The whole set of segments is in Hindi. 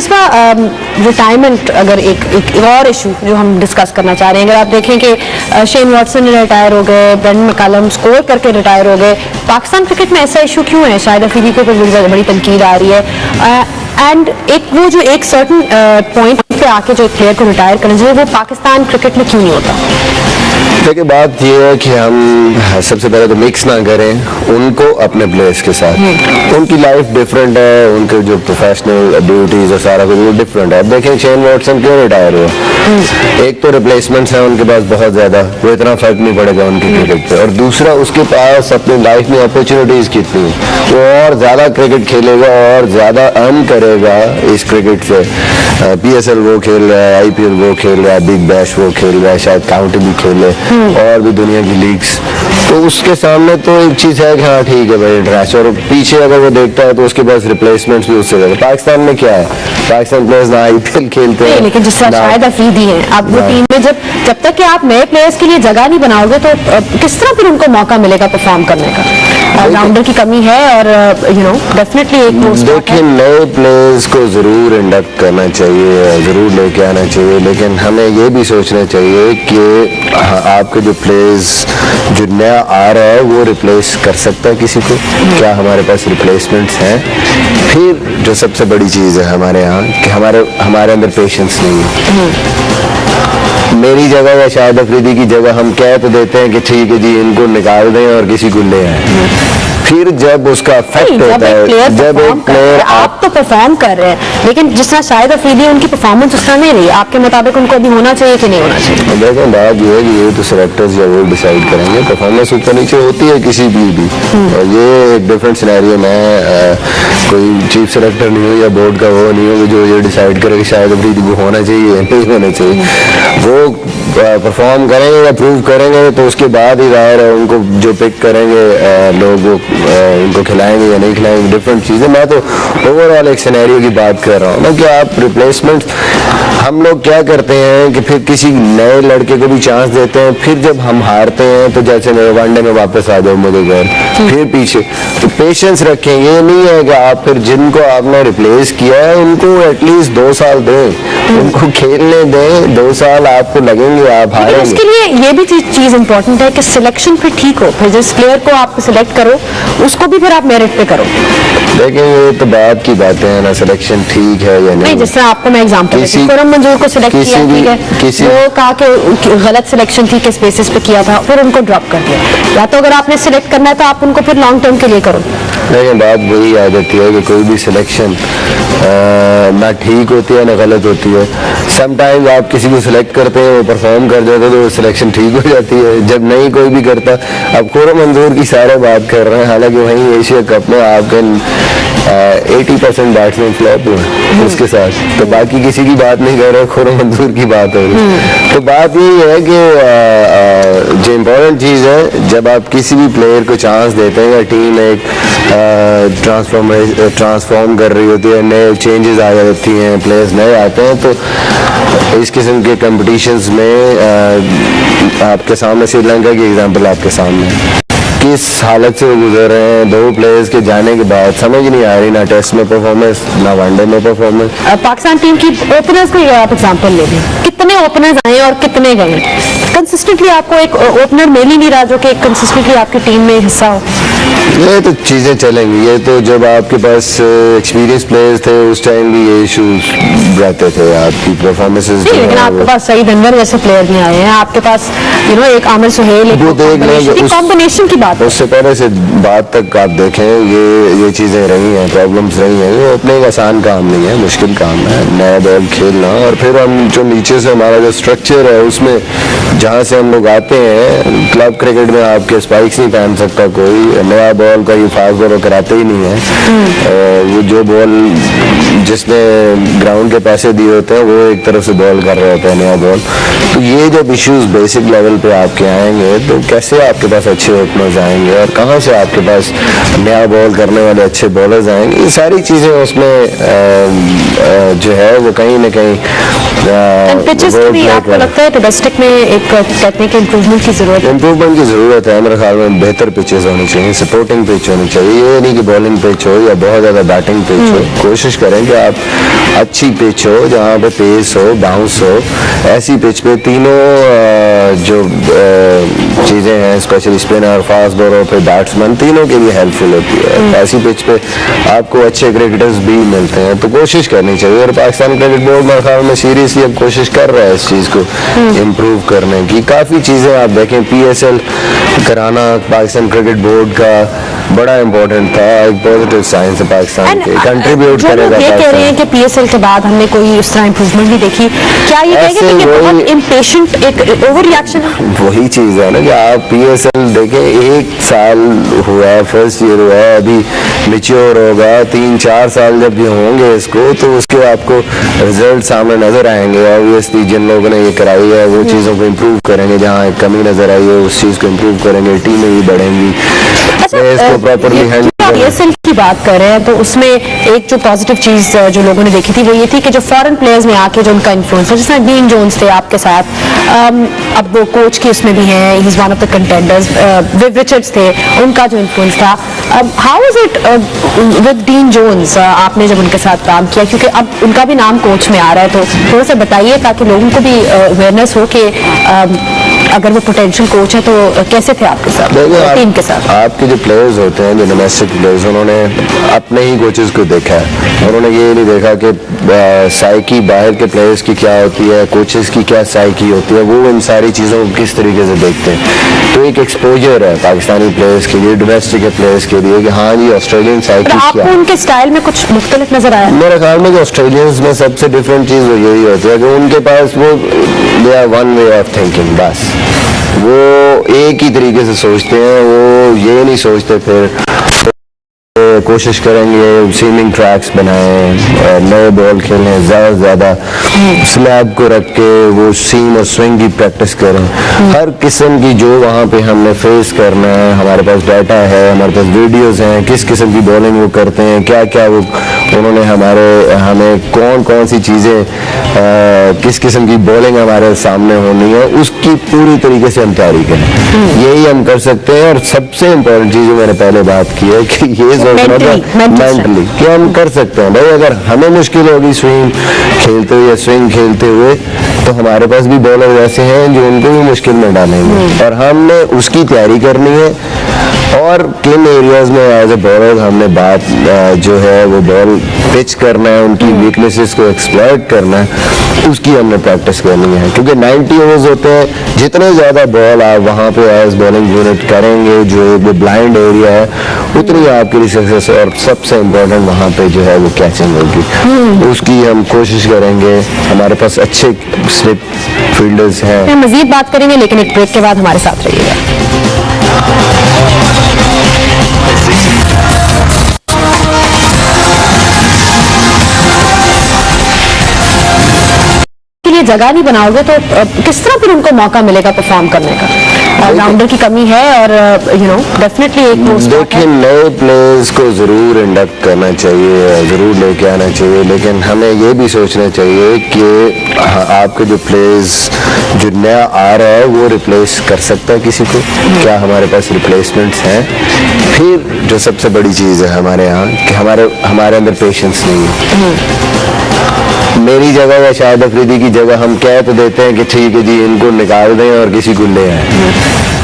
मिसबा रिटायरमेंट, अगर एक और इशू जो हम डिस्कस करना चाह रहे हैं, अगर आप देखें कि शेन वॉटसन रिटायर हो गए, ब्रेंडन मैकलम स्कोर करके रिटायर हो गए, पाकिस्तान क्रिकेट में ऐसा इशू क्यों है? शाहिद अफरीदी को बड़ी तनकीद आ रही है, एंड एक वो जो एक सर्टन पॉइंट पे आके जो एक प्लेयर को रिटायर करना चाहिए, वो पाकिस्तान क्रिकेट में क्यों नहीं होता? देखिए, बात यह है कि हम सबसे पहले तो मिक्स ना करें उनको अपने प्लेयर्स के साथ। उनकी लाइफ डिफरेंट है, उनके जो प्रोफेशनल ड्यूटीज और सारा कुछ वो डिफरेंट है। अब देखें शेन वॉटसन क्यों रिटायर हुआ? एक तो रिप्लेसमेंट्स हैं उनके पास बहुत ज्यादा, वो इतना फर्क नहीं पड़ेगा उनकी क्रिकेट पे, और दूसरा उसके पास अपनी लाइफ में अपॉर्चुनिटीज कितनी है, वो और ज्यादा क्रिकेट खेलेगा और ज्यादा अर्न करेगा इस क्रिकेट से। PSL वो खेल रहा है, IPL वो खेल रहा है, बिग बैश वो खेल रहा है, शायद काउंटी भी खेले और भी दुनिया की लीग्स, तो उसके सामने तो एक चीज है कि हाँ ठीक है भाई इंटरनेशनल, और पीछे अगर वो देखता है तो उसके पास रिप्लेसमेंट्स भी उससे ज्यादा। पाकिस्तान में क्या है, पाकिस्तान प्लेयर्स ना IPL खेलते हैं, लेकिन जिस तरह शाहिद अफरीदी है, अब वो टीम में जब तक कि आप नए प्लेयर्स के लिए जगह नहीं बनाओगे तो किस तरह फिर उनको मौका मिलेगा परफॉर्म करने का? ऑलराउंडर की कमी है, और डेफिनेटली एक देखिए नए प्लेयर्स को जरूर इंडक्ट करना चाहिए, जरूर लेके आना चाहिए, लेकिन हमें ये भी सोचना चाहिए कि आपके जो प्लेयर्स जो नया आ रहा है वो रिप्लेस कर सकता है किसी को, क्या हमारे पास रिप्लेसमेंट्स हैं? फिर जो सबसे बड़ी चीज़ है हमारे यहाँ कि हमारे अंदर पेशेंस नहीं है। मेरी जगह या शाहिद अफरीदी की जगह हम कह तो देते हैं कि ठीक है जी इनको निकाल दें और किसी को ले आए, फिर जब उसका इफेक्ट होता है, जब एक प्लेयर आप तो परफॉर्म कर रहे हैं, लेकिन जिस तरह शाहिद अफरीदी उनकी परफॉर्मेंस उस तरह नहीं रही, आपके मुताबिक उनको अभी होना चाहिए कि नहीं होना चाहिए? देखें बात ये है कि ये तो सेलेक्टर्स या वो डिसाइड करेंगे, परफॉर्मेंस ऊपर नीचे होती है किसी भी और ये एक डिफरेंट सिनेरियो में कोई चीफ सेलेक्टर नहीं हो या बोर्ड का वो नहीं हो जो ये डिसाइड करे कि शायद अफरीदी को होना चाहिए या नहीं होना चाहिए। वो परफॉर्म करेंगे या प्रूव करेंगे तो उसके बाद ही जाहिर है उनको जो पिक करेंगे लोग उनको खिलाएंगे या नहीं खिलाएंगे, डिफरेंट चीज़ें। मैं तो ओवरऑल एक सिनेरियो की बात कर रहा हूँ ना कि आप रिप्लेसमेंट, हम लोग क्या करते हैं कि फिर किसी नए लड़के को भी चांस देते हैं, फिर जब हम हारते हैं तो जैसे मेरे वनडे में वापस आ जाओ मुझे घर, फिर पीछे। तो पेशेंस रखें, ये नहीं है कि आप फिर जिनको आपने रिप्लेस किया है उनको एटलीस्ट 2 साल दें, उनको खेलने दें, 2 साल आपको लगेंगे आप हारेंगे। उसके लिए ये भी चीज इंपॉर्टेंट है कि सिलेक्शन फिर ठीक हो, फिर जिस प्लेयर को आप सिलेक्ट करो उसको भी फिर आप मेरिट पे करो। देखें ये तो बात की बातें हैं ना, सिलेक्शन ठीक है या नहीं। जिस तरह आपको मैं एग्जांपल खुर्रम मंजूर को सिलेक्ट किया, ठीक है, वो कहा कि गलत सिलेक्शन थी, किस बेसिस पे किया था, फिर उनको ड्रॉप कर दिया। या तो अगर आपने सिलेक्ट करना है तो आप उनको फिर लॉन्ग टर्म के लिए करो। लेकिन बात वही आ जाती है कि कोई भी सिलेक्शन ना ठीक होती है ना गलत होती है। समटाइम्स आप किसी को सिलेक्ट करते हैं, वो परफॉर्म कर जाता है तो सिलेक्शन ठीक हो जाती है, जब नहीं कोई भी करता। अब खुर्रम मंजूर की सारे बात कर रहे हैं, हालांकि वहीं एशिया कप में आपके 80% बैट्समैन फ्लॉप हुए उसके साथ, तो बाकी किसी की बात नहीं कर रहे, खुर्रम मंजूर की बात हो रही। तो बात यही है कि जो इम्पोर्टेंट चीज़ है, जब आप किसी भी प्लेयर को चांस देते हैं या टीम एक ट्रांसफॉर्म कर रही होती है, नए चेंजेस आ जाती हैं, प्लेयर्स नए आते हैं, तो इस किस्म के कंपटीशंस में आपके सामने श्रीलंका की एग्जांपल आपके सामने है, किस हालत से वो गुजर रहे हैं। 2 प्लेयर्स के जाने के बाद समझ नहीं आ रही, ना टेस्ट में परफॉर्मेंस ना वनडे में परफॉर्मेंस। पाकिस्तान टीम की ओपनर्स को आप एग्जांपल ले लें, कितने ओपनर्स आए और कितने गए? कंसिस्टेंटली आपको एक ओपनर मिल ही नहीं रहा जो कि कंसिस्टेंटली आपकी टीम में हिस्सा हो। ये तो चीज़ें चलेंगी, ये तो जब आपके पास एक्सपीरियंस प्लेयर्स थे उस टाइम भी ये इशूज रहते थे, आपकी परफॉर्मेंसेस। लेकिन आपके पास सईद अनवर जैसे प्लेयर भी आए हैं, आपके पास एक आमिर सुहेल, कॉम्बिनेशन की बात। उससे पहले से बात तक आप देखें, ये चीज़ें रही हैं, प्रॉब्लम्स रही हैं। वो अपने एक आसान काम नहीं है, मुश्किल काम है नया बॉल खेलना। और फिर हम जो नीचे से हमारा जो स्ट्रक्चर है उसमें जहाँ से हम लोग आते हैं, क्लब क्रिकेट में आपके स्पाइक्स नहीं पहन सकता कोई, नया बॉल का ये फास्ट बॉल कराते ही नहीं है। वो जो बॉल जिसने ग्राउंड के पैसे दिए होते हैं वो एक तरफ से बॉल कर रहे होते हैं नया बॉल। तो ये जब इश्यूज बेसिक लेवल पे आपके आएंगे तो कैसे आपके पास अच्छे ओपनर्स आएंगे और कहाँ से आपके पास नया बॉल करने वाले अच्छे बॉलर्स आएंगे, ये सारी चीज़ें उसमें जो है वो कहीं ना कहीं पिचेस भी आपको लगता है डोमेस्टिक में एक टेक्निकल इम्प्रूवमेंट की जरूरत है? इम्प्रूवमेंट की जरूरत है मेरे ख्याल में, बेहतर पिचेस होने चाहिए। फ्लोटिंग पिच होनी चाहिए। ये नहीं कि बॉलिंग पिच हो या बहुत ज़्यादा बैटिंग पिच हो। कोशिश करें कि आप अच्छी पिच हो जहाँ पे पेस हो, बाउंस हो। ऐसी पिच पे तीनों जो चीज़ें हैं, स्पेशली स्पिनर, फास्ट बॉलर, फिर बैट्समैन, तीनों के लिए हेल्पफुल होती है। ऐसी पिच पे आपको अच्छे क्रिकेटर्स भी मिलते हैं, तो कोशिश करनी चाहिए। और पाकिस्तान क्रिकेट बोर्ड मेरे ख्याल में सीरियसली अब कोशिश कर रहा है इस चीज़ को इम्प्रूव करने की। काफ़ी चीज़ें आप देखें, PSL कराना पाकिस्तान क्रिकेट बोर्ड का बड़ा इम्पोर्टेंट था, एक पॉजिटिव साइन है पाकिस्तान के, कंट्रीब्यूट करेगा। ये कह रहे हैं कि PSL के बाद हमने कोई उस तरह इम्प्रूवमेंट नहीं देखी, क्या ये कहेंगे कि बहुत इम्पेशेंट एक ओवर रिएक्शन है? वही चीज़ है ना कि आप PSL देखें, 1 साल हुआ है, फर्स्ट ईयर हुआ है, अभी मेच्योर होगा, 3-4 साल जब भी होंगे इसको, तो उसके आपको रिजल्ट सामने नजर आएंगे। ऑब्वियसली जिन लोगों ने ये कराई है वो चीज़ों को इम्प्रूव करेंगे, जहाँ एक कमी नजर आई है उस चीज़ को इम्प्रूव करेंगे, टीमें भी बढ़ेंगी। इसको प्रॉपरली हैंडल PSL की बात कर रहे हैं तो उसमें एक जो पॉजिटिव चीज जो लोगों ने देखी थी वो ये थी कि जो फॉरेन प्लेयर्स में आके जो उनका इन्फ्लुएंस है, जिसमें डीन जोन्स थे आपके साथ, अब वो कोच की उसमें भी हैं, he is one of the contenders, Viv Richards थे, उनका जो इन्फ्लुएंस था। How is it with Dean Jones, आपने जब उनके साथ काम किया, क्योंकि अब उनका भी नाम कोच में आ रहा है, तो थोड़ा सा बताइए ताकि लोगों को भी अवेयरनेस हो कि अगर वो पोटेंशियल कोच है तो कैसे थे आपके साथ, टीम के साथ? आपके जो प्लेयर्स होते हैं, जो डोमेस्टिक प्लेयर्स, उन्होंने अपने ही कोचेस को देखा है। उन्होंने ये नहीं देखा कि साइकी बाहर के प्लेयर्स की क्या होती है, कोचेस की क्या साइकी होती है, वो इन सारी चीज़ों को किस तरीके से देखते हैं। तो एक एक्सपोजर है पाकिस्तानी प्लेयर्स के लिए, डोमेस्टिक प्लेयर्स के लिए, कि हाँ जी ऑस्ट्रेलियन साइकी क्या। आपको उनके स्टाइल में कुछ मुख्तलिफ नजर आया? मेरे ख्याल में जो ऑस्ट्रेलियंस में सबसे डिफरेंट चीज़ वो यही होती है कि उनके पास वो they are one way of thinking, बस वो एक ही तरीके से सोचते हैं। वो ये नहीं सोचते फिर कोशिश करेंगे सीमिंग ट्रैक्स बनाएं, नए बॉल खेलें, ज़्यादा से ज़्यादा स्लैब को रख के वो सीम और स्विंग की प्रैक्टिस करें। हर किस्म की जो वहाँ पे हमने फेस करना है, हमारे पास डाटा है, हमारे पास वीडियोस हैं, किस किस्म की बॉलिंग वो करते हैं, क्या क्या वो उन्होंने हमें कौन कौन सी चीज़ें, किस किस्म की बॉलिंग हमारे सामने होनी है, उसकी पूरी तरीके से हम तैयारी करें। यही हम कर सकते हैं। और सबसे इम्पोर्टेंट चीज़ जो मैंने पहले बात की है कि ये मेंटली कि हम कर सकते हैं। भाई अगर हमें मुश्किल होगी स्विंग खेलते हुए या स्विंग खेलते हुए, तो हमारे पास भी बॉलर ऐसे हैं जो उनको भी मुश्किल में डालेंगे, और हमने उसकी तैयारी करनी है। और किन एरियाज में एज ए बॉलर हमने बात जो है वो बॉल पिच करना है, उनकी वीकनेसेस को एक्सप्लॉइट करना है, उसकी हमने प्रैक्टिस करनी है। क्योंकि 90 ओवर्स होते हैं, जितने ज़्यादा बॉल आप वहाँ पे एज बॉलिंग यूनिट करेंगे, जो एक ब्लाइंड एरिया है, उतनी आपके लिए सक्सेस है। और सबसे इम्पोर्टेंट वहाँ पे जो है वो कैचिंग होगी, उसकी हम कोशिश करेंगे। हमारे पास अच्छे स्लिप फील्डर्स हैं। हम मजीद बात करेंगे, लेकिन एक ब्रेक के बाद हमारे साथ रहिएगा। जगह नहीं बनाओगे तो किस तरह फिर उनको मौका मिलेगा परफॉर्म करने का? ऑलराउंडर की कमी है और डेफिनेटली एक देखिए, नए प्लेयर्स को ज़रूर इंडक्ट करना चाहिए, ज़रूर लेके आना चाहिए, लेकिन हमें ये भी सोचना चाहिए कि आपके जो प्लेयर्स जो नया आ रहा है वो रिप्लेस कर सकता है किसी को, क्या हमारे पास रिप्लेसमेंट्स हैं। फिर जो सबसे बड़ी चीज़ है हमारे यहाँ कि हमारे अंदर पेशेंस नहीं है। मेरी जगह या शाहिद अफरीदी की जगह हम कह तो देते हैं कि ठीक है जी इनको निकाल दें और किसी को ले आए,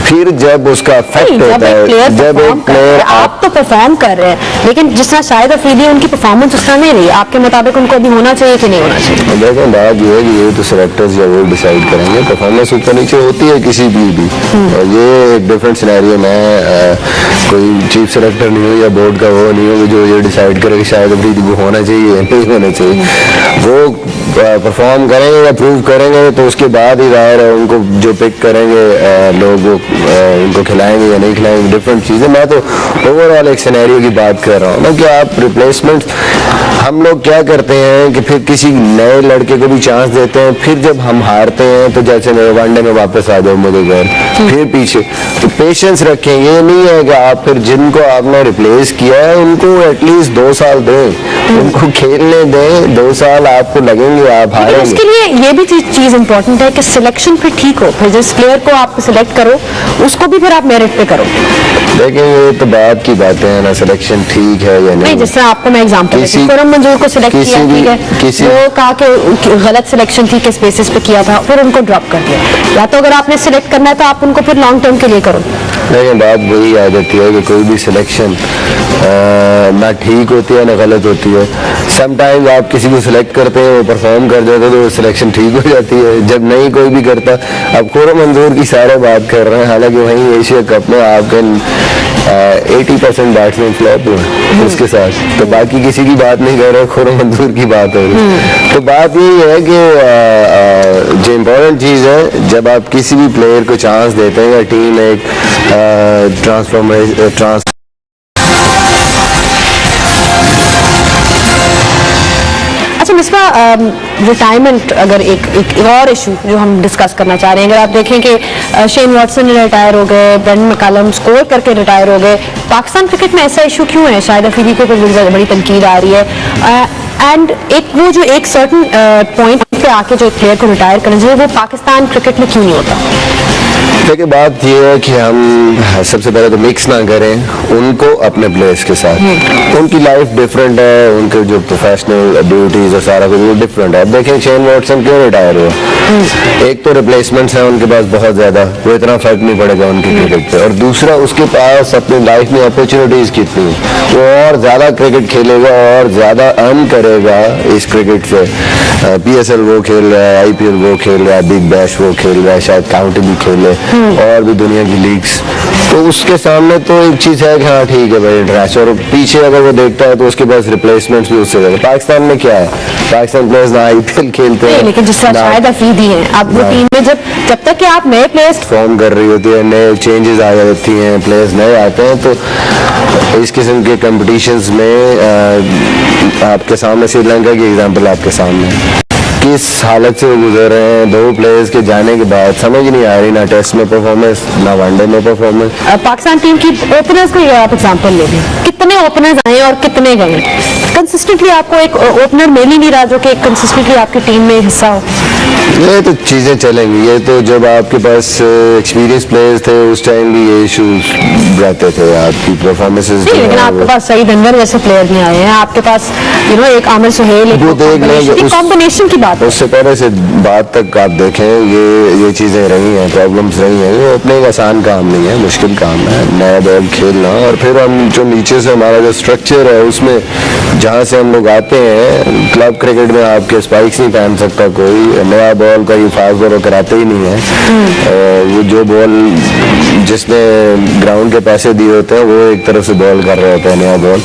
फिर जब उसका इफेक्ट होता है, जब एक प्लेयर आप तो परफॉर्म कर रहे हैं, लेकिन जिस तरह शाहिद अफरीदी उनकी परफॉर्मेंस उस तरह नहीं रही, आपके मुताबिक उनको अभी होना चाहिए कि नहीं होना चाहिए? देखें, बात ये है कि ये तो सेलेक्टर्स या वो डिसाइड करेंगे। परफॉर्मेंस ऊपर नीचे होती है किसी भी और ये एक डिफरेंट सिनेरियो में कोई चीफ सेलेक्टर नहीं हो या बोर्ड का वो नहीं हो जो ये डिसाइड करे कि शाहिद अफरीदी को होना चाहिए या नहीं होना चाहिए। वो परफॉर्म करेंगे या प्रूव करेंगे तो उसके बाद ही जाहिर है उनको जो पिक करेंगे लोग उनको खिलाएंगे या नहीं खिलाएंगे, डिफरेंट चीज़ें। मैं तो ओवरऑल एक सिनेरियो की बात कर रहा हूँ ना कि आप रिप्लेसमेंट हम लोग क्या करते हैं कि फिर किसी नए लड़के को भी चांस देते हैं, फिर जब हम हारते हैं तो जैसे मेरे वनडे में वापस आ जाओ मुझे घर, फिर पीछे। तो पेशेंस रखें, ये नहीं है कि आप फिर जिनको आपने रिप्लेस किया है उनको एटलीस्ट 2 साल दें, उनको खेलने दें, 2 साल आपको लगेंगे आप लेकिन हारेंगे। उसके लिए ये भी चीज इंपॉर्टेंट है कि सिलेक्शन फिर ठीक हो, फिर जिस प्लेयर को आप सिलेक्ट करो उसको भी फिर आप मेरिट पे करो। लेकिन ये तो बात की बातें हैं ना, सिलेक्शन ठीक है या नहीं, नहीं। जिस तरह आपको मैं एग्जांपल देती हूँ, किसी- खुरम मंजूर को सिलेक्ट किसी किया, भी- ठीक है, किसी- वो कहा कि गलत सिलेक्शन थी, किस बेसिस पे किया था, फिर उनको ड्रॉप कर दिया। या तो अगर आपने सिलेक्ट करना है तो आप उनको फिर लॉन्ग टर्म के लिए करो। लेकिन बात वही आ जाती है कि कोई भी सिलेक्शन ना ठीक होती है ना गलत होती है। समटाइम्स आप किसी को सिलेक्ट करते हैं, वो परफॉर्म कर जाते हैं तो वो सिलेक्शन ठीक हो जाती है, जब नहीं कोई भी करता। अब खुरम मंजूर की सारे बात कर रहे हैं, हालांकि वहीं एशिया कप में आपके 80% बैट्समैन फ्लॉप हुए उसके साथ, तो बाकी किसी की बात नहीं कर रहे, खुरम मंजूर की बात हो रही है। तो बात यही है कि जो इम्पोर्टेंट चीज़ है, जब आप किसी भी प्लेयर को चांस देते हैं या टीम एक ट्रांस अच्छा मिसबा, रिटायरमेंट अगर एक और इशू जो हम डिस्कस करना चाह रहे हैं, अगर आप देखें कि शेन वॉटसन रिटायर हो गए, ब्रेंडन मैकलम स्कोर करके रिटायर हो गए, पाकिस्तान क्रिकेट में ऐसा इशू क्यों है? शायद अफरीदी को बड़ी तनकीद आ रही है, एंड एक सर्टन पॉइंट पे आके जो प्लेयर को रिटायर करना चाहिए वो पाकिस्तान क्रिकेट में क्यों नहीं होता? देखिए, बात यह है कि हम सबसे पहले तो मिक्स ना करें उनको अपने प्लेयर्स के साथ। उनकी लाइफ डिफरेंट है, उनके जो प्रोफेशनल ड्यूटीज और सारा कुछ वो डिफरेंट है। अब देखें शेन वॉटसन क्यों रिटायर हुआ, एक तो रिप्लेसमेंट्स हैं उनके पास बहुत ज़्यादा, वो इतना फर्क नहीं पड़ेगा उनकी क्रिकेट पे, और दूसरा उसके पास अपनी लाइफ में अपॉर्चुनिटीज़ कितनी हैं, वो और ज़्यादा क्रिकेट खेलेगा और ज़्यादा अर्न करेगा इस क्रिकेट से। PSL वो खेल रहा है, IPL वो खेल रहा है, बिग बैश वो खेल रहा है, शायद काउंटी भी खेले और भी दुनिया की लीग्स। तो उसके सामने तो एक चीज़ है कि हाँ ठीक है भाई इंटरनेशनल, और पीछे अगर वो देखता है तो उसके पास रिप्लेसमेंट्स भी उससे ज़्यादा। पाकिस्तान में क्या है, पाकिस्तान प्लेयर्स ना IPL खेलते हैं, लेकिन जिस तरह ना शायद अफरीदी हैं, अब वो टीम में जब तक कि आप नए प्लेयर्स फॉर्म कर रही होती है, नए चेंजेस आ जाती हैं, प्लेयर्स नए आते हैं, तो इस किस्म के कंपटीशंस में आपके सामने श्रीलंका की एग्जांपल आपके सामने है। किस हालत से वो गुजर रहे हैं, 2 प्लेयर्स के जाने के बाद समझ नहीं आ रही, ना टेस्ट में परफॉर्मेंस ना वनडे में परफॉर्मेंस। पाकिस्तान टीम की ओपनर्स को आप एग्जांपल ले लें, कितने ओपनर्स आए और कितने गए? कंसिस्टेंटली आपको एक ओपनर मिल ही नहीं रहा जो कि कंसिस्टेंटली आपकी टीम में हिस्सा हो। ये तो चीज़ें चलेंगी, ये तो जब आपके पास एक्सपीरियंस प्लेयर्स थे उस टाइम भी ये इशूज रहते थे, आपकी परफॉर्मेंसेस। नहीं, लेकिन आपके पास सईद अनवर जैसे प्लेयर भी आए हैं, आपके पास एक आमिर सुहेल, वो देख लेंगे, कॉम्बिनेशन की बात है। उससे पहले से बात तक आप देखें, ये चीज़ें रही हैं, प्रॉब्लम्स रही हैं, वो अपने एक आसान काम नहीं है, मुश्किल काम है नया बॉल खेलना। और फिर हम जो नीचे से हमारा जो स्ट्रक्चर है उसमें जहाँ से हम लोग आते हैं, क्लब क्रिकेट में आपके स्पाइक्स नहीं पहन सकता कोई, नया बॉल का ये फास्ट बॉल कराते ही नहीं है। वो जो बॉल जिसने ग्राउंड के पैसे दिए होते हैं वो एक तरफ से बॉल कर रहे होते हैं नया बॉल।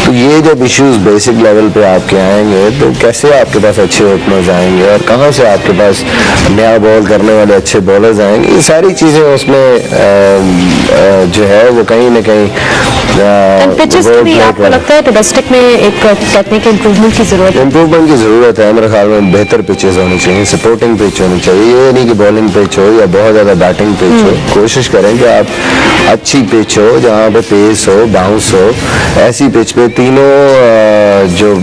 तो ये जब इश्यूज बेसिक लेवल पे आपके आएंगे तो कैसे आपके पास अच्छे ओपनर्स आएंगे और कहाँ से आपके पास नया बॉल करने वाले अच्छे बॉलर्स आएंगे, ये सारी चीज़ें उसमें जो है वो कहीं ना कहीं पिचेस भी आपको लगता है डोमेस्टिक में एक टेक्निकल इंप्रूवमेंट की जरूरत है? इम्प्रूवमेंट की ज़रूरत है मेरे ख्याल में। बेहतर पिचेस होनी चाहिए, सपोर्टिंग पिच होनी चाहिए, ये नहीं कि बॉलिंग पिच हो या बहुत ज़्यादा बैटिंग पिच हो। कोशिश करें कि आप अच्छी पिच हो जहाँ पे पेस हो, बाउंस हो, ऐसी पिच पे तीनों जो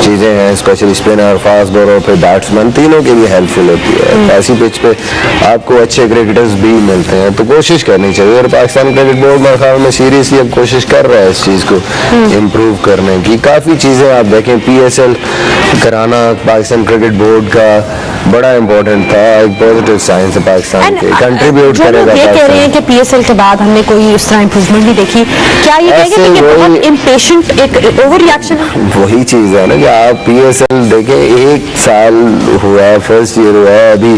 चीज़ें हैं, स्पेशली स्पिनर, फास्ट बॉलर, फिर बैट्समैन, तीनों के लिए हेल्पफुल होती है। ऐसी पिच पे आपको अच्छे क्रिकेटर्स भी मिलते हैं, तो कोशिश करनी चाहिए। और पाकिस्तान क्रिकेट बोर्ड मेरे ख्याल में सीरियसली अब कोशिश कर रहा है इस चीज़ को इम्प्रूव करने की। काफ़ी चीज़ें आप देखें, PSL कराना पाकिस्तान क्रिकेट बोर्ड का बड़ा इम्पोर्टेंट था, एक पॉजिटिव साइन है पाकिस्तान के, कंट्रीब्यूट करेगा। ये कह रहे हैं कि PSL के बाद हमने कोई उस तरह इम्प्रूवमेंट नहीं देखी, क्या ये कहेंगे कि ये बहुत इम्पेशेंट एक ओवर रिएक्शन है? वही चीज़ है ना कि आप PSL देखें, 1 साल हुआ है, फर्स्ट ईयर हुआ है, अभी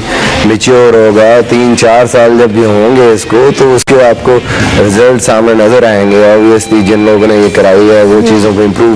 मेच्योर होगा, 3-4 साल जब भी होंगे इसको तो उसके आपको रिजल्ट सामने नजर आएंगे। ऑब्वियसली जिन लोगों ने ये कराई है वो चीज़ों को इम्प्रूव